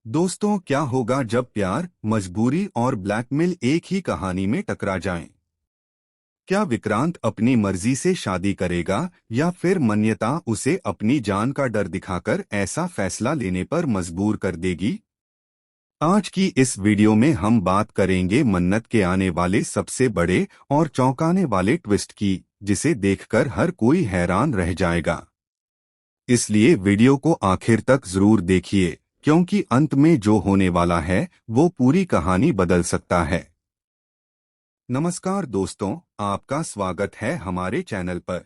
दोस्तों, क्या होगा जब प्यार, मजबूरी और ब्लैकमेल एक ही कहानी में टकरा जाएं? क्या विक्रांत अपनी मर्जी से शादी करेगा या फिर मन्यता उसे अपनी जान का डर दिखाकर ऐसा फैसला लेने पर मजबूर कर देगी? आज की इस वीडियो में हम बात करेंगे मन्नत के आने वाले सबसे बड़े और चौंकाने वाले ट्विस्ट की, जिसे देखकर हर कोई हैरान रह जाएगा। इसलिए वीडियो को आखिर तक जरूर देखिए, क्योंकि अंत में जो होने वाला है वो पूरी कहानी बदल सकता है। नमस्कार दोस्तों, आपका स्वागत है हमारे चैनल पर।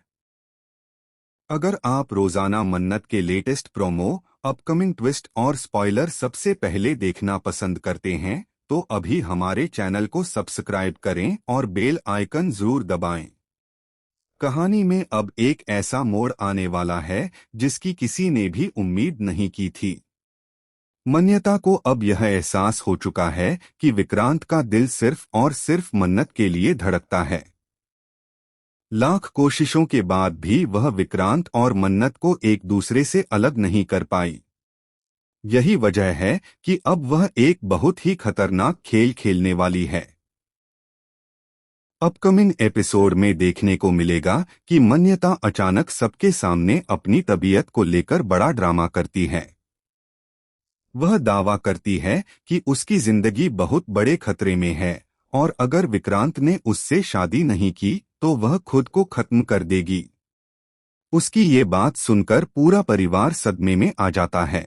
अगर आप रोजाना मन्नत के लेटेस्ट प्रोमो, अपकमिंग ट्विस्ट और स्पॉइलर सबसे पहले देखना पसंद करते हैं, तो अभी हमारे चैनल को सब्सक्राइब करें और बेल आइकन जरूर दबाएं। कहानी में अब एक ऐसा मोड़ आने वाला है जिसकी किसी ने भी उम्मीद नहीं की थी। मन्यता को अब यह एहसास हो चुका है कि विक्रांत का दिल सिर्फ और सिर्फ मन्नत के लिए धड़कता है। लाख कोशिशों के बाद भी वह विक्रांत और मन्नत को एक दूसरे से अलग नहीं कर पाई। यही वजह है कि अब वह एक बहुत ही खतरनाक खेल खेलने वाली है। अपकमिंग एपिसोड में देखने को मिलेगा कि मन्यता अचानक सबके सामने अपनी तबीयत को लेकर बड़ा ड्रामा करती है। वह दावा करती है कि उसकी जिंदगी बहुत बड़े खतरे में है और अगर विक्रांत ने उससे शादी नहीं की तो वह खुद को खत्म कर देगी। उसकी ये बात सुनकर पूरा परिवार सदमे में आ जाता है।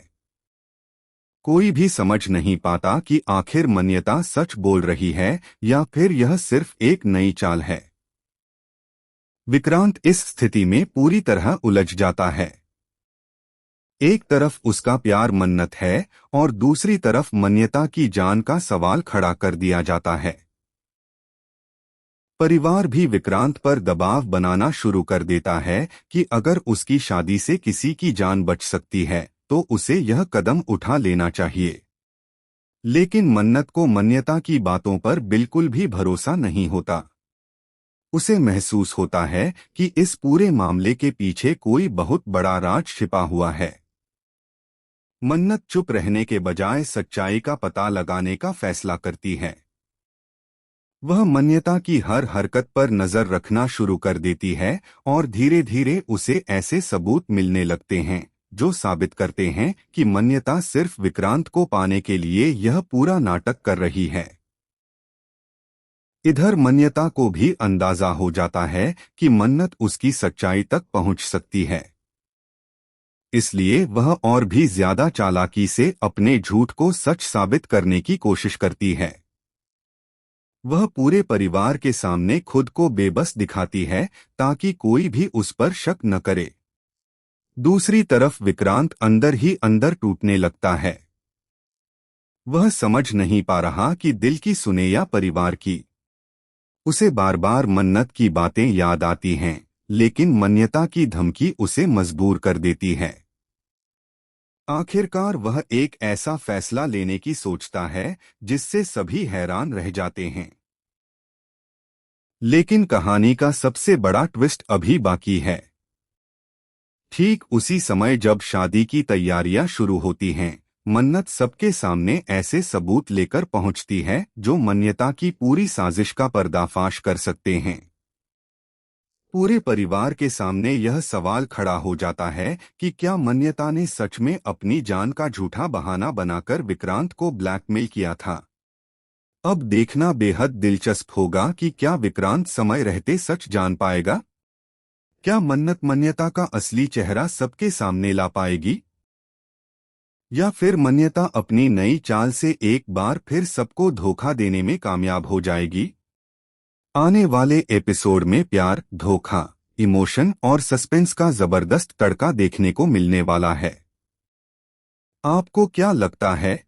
कोई भी समझ नहीं पाता कि आखिर मन्यता सच बोल रही है या फिर यह सिर्फ एक नई चाल है। विक्रांत इस स्थिति में पूरी तरह उलझ जाता है। एक तरफ उसका प्यार मन्नत है और दूसरी तरफ मन्यता की जान का सवाल खड़ा कर दिया जाता है। परिवार भी विक्रांत पर दबाव बनाना शुरू कर देता है कि अगर उसकी शादी से किसी की जान बच सकती है तो उसे यह कदम उठा लेना चाहिए। लेकिन मन्नत को मन्यता की बातों पर बिल्कुल भी भरोसा नहीं होता। उसे महसूस होता है कि इस पूरे मामले के पीछे कोई बहुत बड़ा राज छिपा हुआ है। मन्नत चुप रहने के बजाय सच्चाई का पता लगाने का फैसला करती है। वह मन्यता की हर हरकत पर नजर रखना शुरू कर देती है और धीरे धीरे उसे ऐसे सबूत मिलने लगते हैं जो साबित करते हैं कि मन्यता सिर्फ विक्रांत को पाने के लिए यह पूरा नाटक कर रही है। इधर मन्यता को भी अंदाजा हो जाता है कि मन्नत उसकी सच्चाई तक पहुंच सकती है। इसलिए वह और भी ज्यादा चालाकी से अपने झूठ को सच साबित करने की कोशिश करती है। वह पूरे परिवार के सामने खुद को बेबस दिखाती है ताकि कोई भी उस पर शक न करे। दूसरी तरफ विक्रांत अंदर ही अंदर टूटने लगता है। वह समझ नहीं पा रहा कि दिल की सुने या परिवार की। उसे बार बार मन्नत की बातें याद आती हैं, लेकिन मन्यता की धमकी उसे मजबूर कर देती है। आखिरकार वह एक ऐसा फैसला लेने की सोचता है जिससे सभी हैरान रह जाते हैं। लेकिन कहानी का सबसे बड़ा ट्विस्ट अभी बाकी है। ठीक उसी समय जब शादी की तैयारियां शुरू होती हैं, मन्नत सबके सामने ऐसे सबूत लेकर पहुंचती है जो मन्यता की पूरी साजिश का पर्दाफाश कर सकते हैं। पूरे परिवार के सामने यह सवाल खड़ा हो जाता है कि क्या मन्यता ने सच में अपनी जान का झूठा बहाना बनाकर विक्रांत को ब्लैकमेल किया था। अब देखना बेहद दिलचस्प होगा कि क्या विक्रांत समय रहते सच जान पाएगा। क्या मन्नत मन्यता का असली चेहरा सबके सामने ला पाएगी, या फिर मन्यता अपनी नई चाल से एक बार फिर सबको धोखा देने में कामयाब हो जाएगी। आने वाले एपिसोड में प्यार, धोखा, इमोशन और सस्पेंस का जबरदस्त तड़का देखने को मिलने वाला है। आपको क्या लगता है,